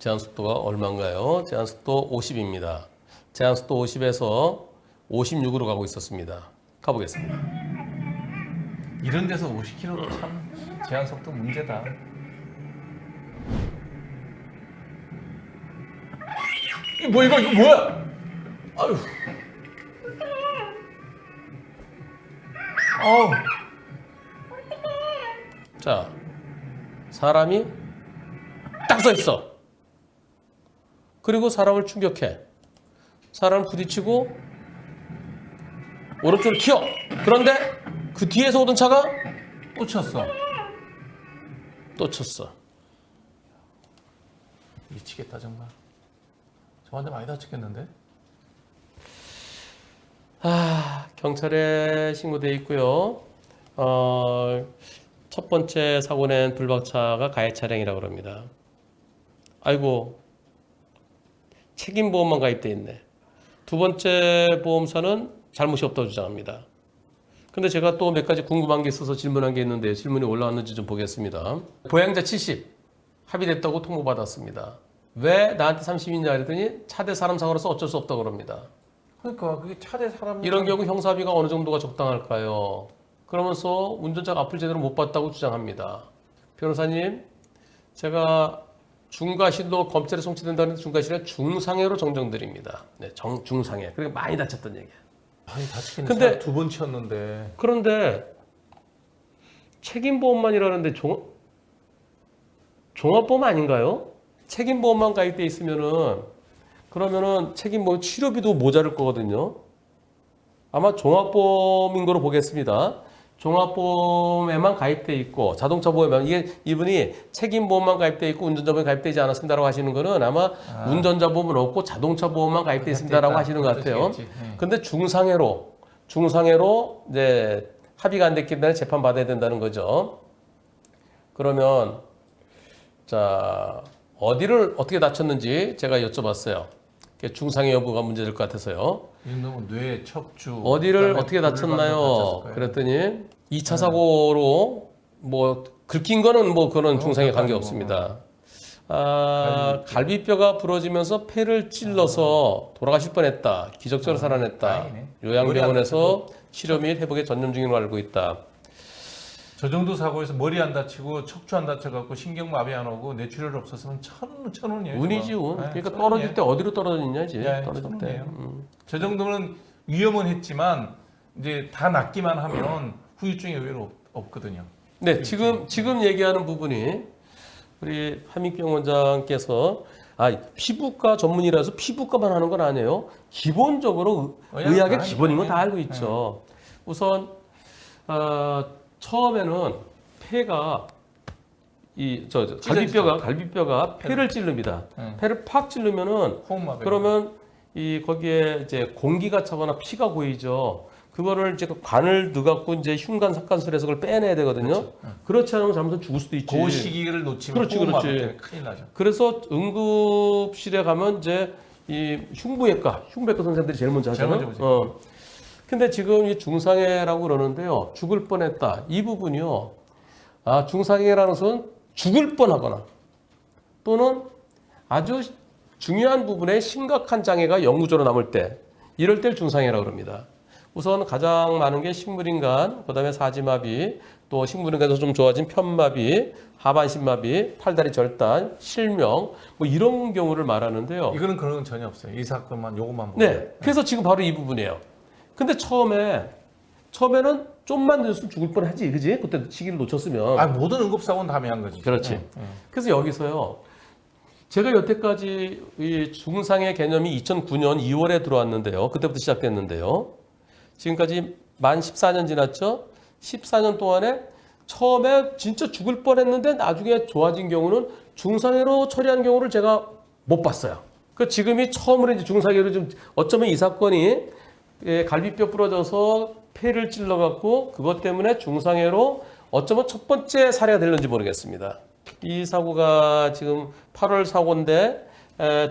제한속도가 얼마인가요? 제한속도 50입니다. 제한속도 50에서 56으로 가고 있었습니다. 가보겠습니다. 이런 데서 50km도 참 제한 속도 문제다. 이거 뭐야? 아유. 아우. 자, 사람이 딱 서 있어. 그리고 사람을 충격해. 사람을 부딪히고 오른쪽으로 튀어. 그런데 그 뒤에서 오던 차가 또 쳤어. 또 쳤어. 미치겠다 정말. 저한테 많이 다쳤겠는데? 경찰에 신고돼 있고요. 첫 번째 사고 낸 불박차가 가해 차량이라고 합니다. 아이고, 책임보험만 가입돼 있네. 두 번째 보험사는 잘못이 없다고 주장합니다. 근데 제가 또 몇 가지 궁금한 게 있어서 질문한 게 있는데 질문이 올라왔는지 좀 보겠습니다. 보행자 70 합의됐다고 통보받았습니다. 왜 나한테 30이냐 그랬더니 차 대 사람 사고로서 어쩔 수 없다고 그럽니다. 그러니까 그게 차대 사람 이런 경우 형사비가 어느 정도가 적당할까요? 그러면서 운전자가 앞을 제대로 못 봤다고 주장합니다. 변호사님, 제가 중과실로 검찰에 송치된다는 중과실은 중상해로 정정드립니다. 네, 중상해. 그러니까 많이 다쳤던 얘기야. 많이 다치겠는데. 근데 두 번 치었는데. 그런데 책임보험만이라는데 종합보험 아닌가요? 책임보험만 가입돼 있으면은 그러면은 책임보험 치료비도 모자랄 거거든요. 아마 종합보험인 거로 보겠습니다. 종합보험에만 가입돼 있고 자동차 보험에만 이분이 책임보험만 가입돼 있고 운전자보험 가입되지 않았습니다라고 하시는 거는 아마 운전자 보험은 없고 자동차 보험만 가입돼 있습니다라고 하시는 것 같아요. 근데 중상해로 이제 합의가 안 됐기 때문에 재판 받아야 된다는 거죠. 그러면 자 어디를 어떻게 다쳤는지 제가 여쭤봤어요. 중상해 여부가 문제될 것 같아서요. 이놈은 뇌, 척추. 어디를 어떻게 다쳤나요? 그랬더니 2차 사고로 뭐 긁힌 거는 뭐 그런 중상에 관계 없습니다. 갈비뼈가 부러지면서 폐를 찔러서 돌아가실 뻔했다. 기적적으로 살아냈다. 다행이네. 요양병원에서 치료 및 회복에 전념 중인 걸로 알고 있다. 저 정도 사고에서 머리 안 다치고 척추 안 다쳐갖고 신경마비 안 오고 뇌출혈 없었으면 천 원이에요. 운이지 운. 네, 그러니까 천 떨어질 원이에요. 때 어디로 떨어졌냐지. 네, 떨어질 천 때. 원이에요. 저 정도는 위험은 했지만 이제 다 낫기만 하면 후유증이 의외로 없거든요. 네, 지금 얘기하는 부분이 우리 한민경 원장께서 피부과 전문이라서 피부과만 하는 건 아니에요. 기본적으로 의학의 기본인 건 다 알고 있죠. 우선 처음에는 폐가 갈비뼈가 폐를 찌릅니다. 폐를 팍 찌르면은 호흡마비. 그러면 거기에 이제 공기가 차거나 피가 고이죠. 그거를 이제 관을 넣어갖고 이제 흉관 삭간술에서 그걸 빼내야 되거든요. 그렇지 않으면 잘못하면 죽을 수도 있지. 그 시기를 놓치면 호흡마비 때문에 큰일 나죠. 그래서 응급실에 가면 이제 이 흉부외과 선생님들이 제일 먼저 하잖아요. 근데 지금 이 중상해라고 그러는데요. 죽을 뻔했다. 이 부분이요. 중상해라는 것은 죽을 뻔하거나 또는 아주 중요한 부분에 심각한 장애가 영구적으로 남을 때 이럴 때 중상해라고 합니다. 우선 가장 많은 게 식물인간, 그다음에 사지마비, 또 식물인간에서 좀 좋아진 편마비, 하반신마비, 팔다리 절단, 실명 뭐 이런 경우를 말하는데요. 이거는 그런 건 전혀 없어요. 이 사건만 요것만 보면. 네, 그래서 지금 바로 이 부분이에요. 근데 처음에는 좀만 늦었으면 죽을 뻔하지, 그지? 그때 시기를 놓쳤으면. 모든 응급사고는 다 매한 거지. 그렇지. 그래서 여기서요. 제가 여태까지 이 중상해 개념이 2009년 2월에 들어왔는데요. 그때부터 시작됐는데요. 지금까지 만 14년 지났죠. 14년 동안에 처음에 진짜 죽을 뻔했는데 나중에 좋아진 경우는 중상해로 처리한 경우를 제가 못 봤어요. 그 지금이 처음으로 이제 중상해로 좀 어쩌면 이 사건이 갈비뼈 부러져서 폐를 찔러갖고 그것 때문에 중상해로 어쩌면 첫 번째 사례가 될는지 모르겠습니다. 이 사고가 지금 8월 사고인데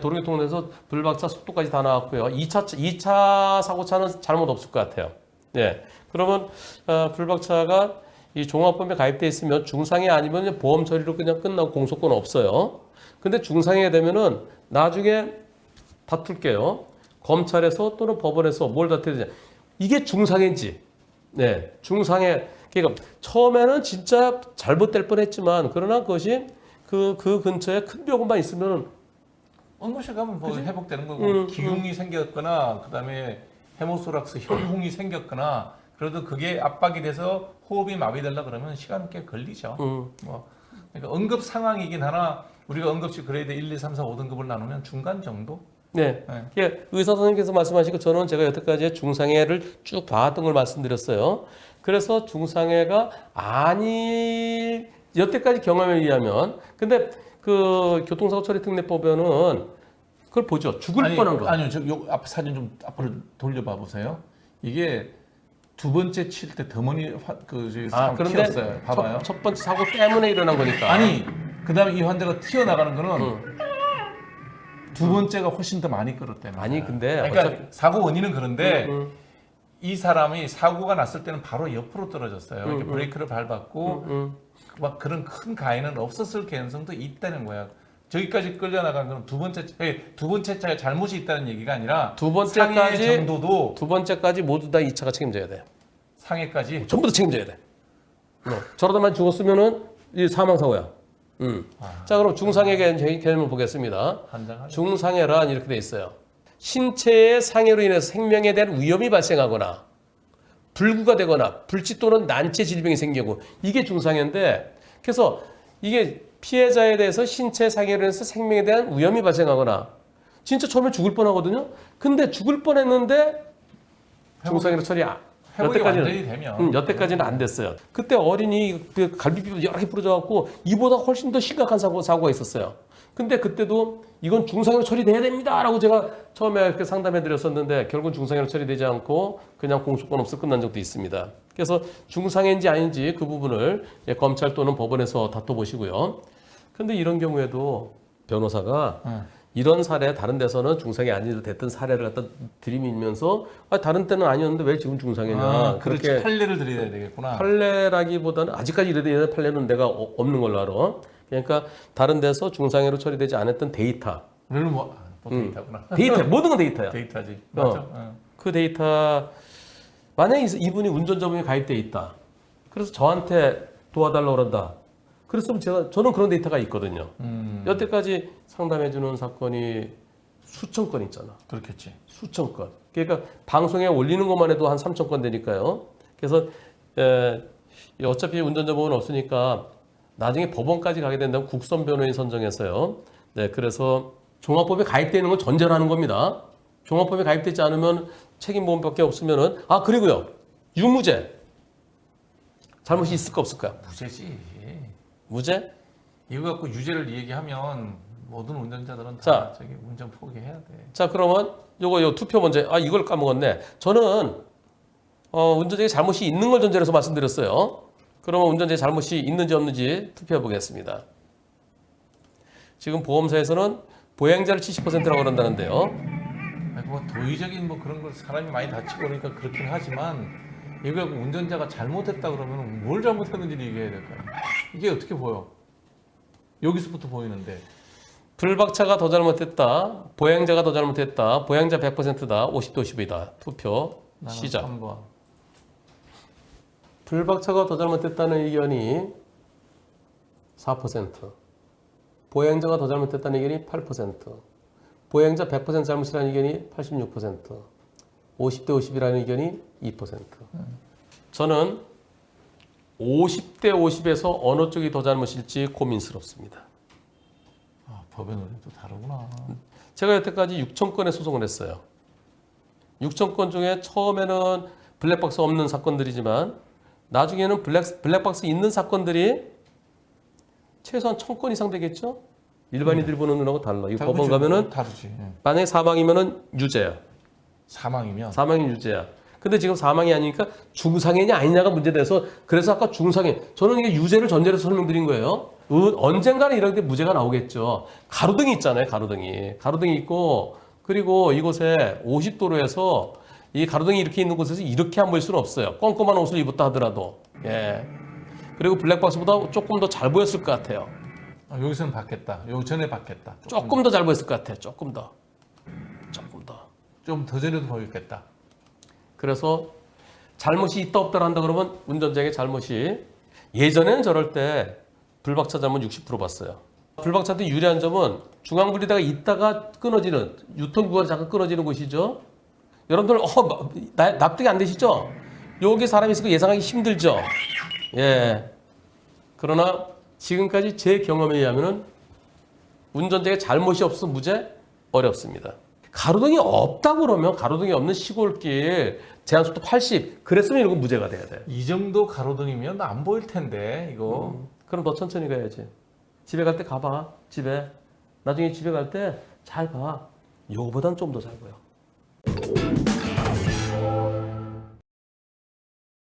도로교통에서 불박차 속도까지 다 나왔고요. 2차 사고차는 잘못 없을 것 같아요. 네. 그러면 불박차가 이 종합보험에 가입돼 있으면 중상해 아니면 그냥 보험 처리로 그냥 끝나고 공소권 없어요. 근데 중상해가 되면은 나중에 다툴게요. 검찰에서 또는 법원에서 뭘 다투야 되냐. 이게 중상해인지. 네, 중상해. 그러니까 처음에는 진짜 잘못될 뻔했지만 그러나 그것이 그 근처에 큰 병원만 있으면 응급실 가면 뭐 회복되는 거고 기흉이 생겼거나 그다음에 헤모소락스 혈흉이 생겼거나 그래도 그게 압박이 돼서 호흡이 마비되려 그러면 시간 꽤 걸리죠. 뭐 그러니까 응급 상황이긴 하나 우리가 응급실 그레이드 1, 2, 3, 4, 5등급을 나누면 중간 정도. 네. 네. 예, 의사 선생님께서 말씀하시고 저는 제가 여태까지 중상해를 쭉 봐왔던 걸 말씀드렸어요. 그래서 중상해가 여태까지 경험에 의하면 근데 그 교통사고 처리 특례법에는 그걸 보죠. 죽을 뻔한 거. 아니요, 앞 사진 좀 앞으로 돌려봐 보세요. 이게 두 번째 칠 때 더머니 사고 튀었어요. 봐봐요. 첫 번째 사고 때문에 일어난 거니까. 아니, 그다음에 이 환자가 튀어나가는 거는 두 번째가 훨씬 더 많이 끌었대요. 아니 근데 그러니까 사고 원인은 그런데 이 사람이 사고가 났을 때는 바로 옆으로 떨어졌어요. 이렇게 브레이크를 밟았고 막 그런 큰 가해는 없었을 가능성도 있다는 거야. 저기까지 끌려나간 건 두 번째 차에 잘못이 있다는 얘기가 아니라 두 번째까지 정도도 두 번째까지 모두 다 이 차가 책임져야 돼요. 상해까지 전부 다 책임져야 돼. 저러다만 죽었으면은 이 사망 사고야. 자 그럼 중상해 개념을 보겠습니다. 중상해란 이렇게 돼 있어요. 신체의 상해로 인해서 생명에 대한 위험이 발생하거나 불구가 되거나 불치 또는 난치 질병이 생기고 이게 중상해인데 그래서 이게 피해자에 대해서 신체 상해로 인해서 생명에 대한 위험이 발생하거나 진짜 처음에 죽을 뻔하거든요. 근데 죽을 뻔했는데 중상해로 처리 여태까지는 안 됐어요. 그때 어린이 갈비뼈 여러 개 부러져갖고 이보다 훨씬 더 심각한 사고가 있었어요. 근데 그때도 이건 중상해로 처리돼야 됩니다라고 제가 처음에 이렇게 상담해드렸었는데 결국은 중상해로 처리되지 않고 그냥 공소권 없이 끝난 적도 있습니다. 그래서 중상해인지 아닌지 그 부분을 검찰 또는 법원에서 다퉈보시고요. 근데 이런 경우에도 변호사가 이런 사례 다른 데서는 중상해 아니도 됐던 사례를 갖다 들이밀면서 다른 때는 아니었는데 왜 지금 중상해냐. 그렇게 판례를 드려야 되겠구나. 판례라기보다는 아직까지 이래야 판례는 내가 없는 걸로 알아. 그러니까 다른 데서 중상해로 처리되지 않았던 데이터. 데이터구나. 데이터 모든 건 데이터야. 데이터지. 맞죠? 그 데이터 만약에 이분이 운전자분이 가입돼 있다. 그래서 저한테 도와달라고 그런다. 그랬으면 저는 그런 데이터가 있거든요. 여태까지 상담해주는 사건이 수천 건 있잖아. 그렇겠지. 수천 건. 그러니까 방송에 올리는 것만 해도 한 3천 건 되니까요. 그래서 어차피 운전자 보험은 없으니까 나중에 법원까지 가게 된다면 국선 변호인 선정해서요. 네, 그래서 종합보험에 가입되어 있는 걸 전제로 하는 겁니다. 종합보험에 가입되지 않으면 책임보험밖에 없으면은 그리고요 유무죄 잘못이 있을까 없을까요? 무죄지. 무죄? 이거 갖고 유죄를 얘기하면 모든 운전자들은 다 저기 운전 포기해야 돼. 자 그러면 요 투표 먼저 이걸 까먹었네. 저는 운전자의 잘못이 있는 걸 전제로 해서 말씀드렸어요. 그러면 운전자의 잘못이 있는지 없는지 투표해 보겠습니다. 지금 보험사에서는 보행자를 70%라고 그런다는데요. 뭐 도의적인 뭐 그런 걸 사람이 많이 다치고 그러니까 그렇긴 하지만 이거 갖고 운전자가 잘못했다 그러면 뭘 잘못했는지를 얘기해야 될까요? 이게 어떻게 보여? 여기서부터 보이는데. 불박차가 더 잘못했다. 보행자가 더 잘못했다. 보행자 100%다. 50대 50이다. 투표 시작. 3번. 불박차가 더 잘못했다는 의견이 4%. 보행자가 더 잘못했다는 의견이 8%. 보행자 100% 잘못이라는 의견이 86%. 50대 50이라는 의견이 2%. 저는 50대 50에서 어느 쪽이 더 잘못일지 고민스럽습니다. 법의 논리도 다르구나. 제가 여태까지 6천 건의 소송을 했어요. 6천 건 중에 처음에는 블랙박스 없는 사건들이지만 나중에는 블랙박스 있는 사건들이 최소한 1,000건 이상 되겠죠? 일반인들이 보는 눈하고 달라. 이 법원 가면은 다르지. 만약에 사망이면은 유죄야. 사망이면? 사망이 유죄야. 근데 지금 사망이 아니니까 중상해냐 아니냐가 문제돼서 그래서 아까 중상해. 저는 이게 유죄를 전제로 설명드린 거예요. 언젠가는 이런 데 무죄가 나오겠죠. 가로등이 있잖아요. 가로등이 있고 그리고 이곳에 50도로에서 이 가로등이 이렇게 있는 곳에서 이렇게 안 보일 수는 없어요. 껌껌한 옷을 입었다 하더라도. 예. 그리고 블랙박스보다 조금 더 잘 보였을 것 같아요. 여기서는 받겠다. 요 전에 받겠다. 조금 더 잘 보였을 것 같아요. 조금 더. 좀 더 전에도 보였겠다. 그래서 잘못이 있다 없다 한다 그러면 운전자에게 잘못이 예전에는 저럴 때 불박차 잘못 60% 봤어요. 불박차도 유리한 점은 중앙분리대가 있다가 끊어지는 유턴 구간이 잠깐 끊어지는 곳이죠. 여러분들 납득이 안 되시죠? 여기 사람이 있으니까 예상하기 힘들죠. 예. 그러나 지금까지 제 경험에 의하면은 운전자의 잘못이 없어 무죄 어렵습니다. 가로등이 없다고 그러면 가로등이 없는 시골길 제한속도 80 그랬으면 이건 무죄가 돼야 돼. 이 정도 가로등이면 안 보일 텐데 이거. 그럼 더 천천히 가야지. 집에 갈 때 가봐. 집에. 나중에 집에 갈 때 잘 봐. 요거보단 좀 더 잘 보여.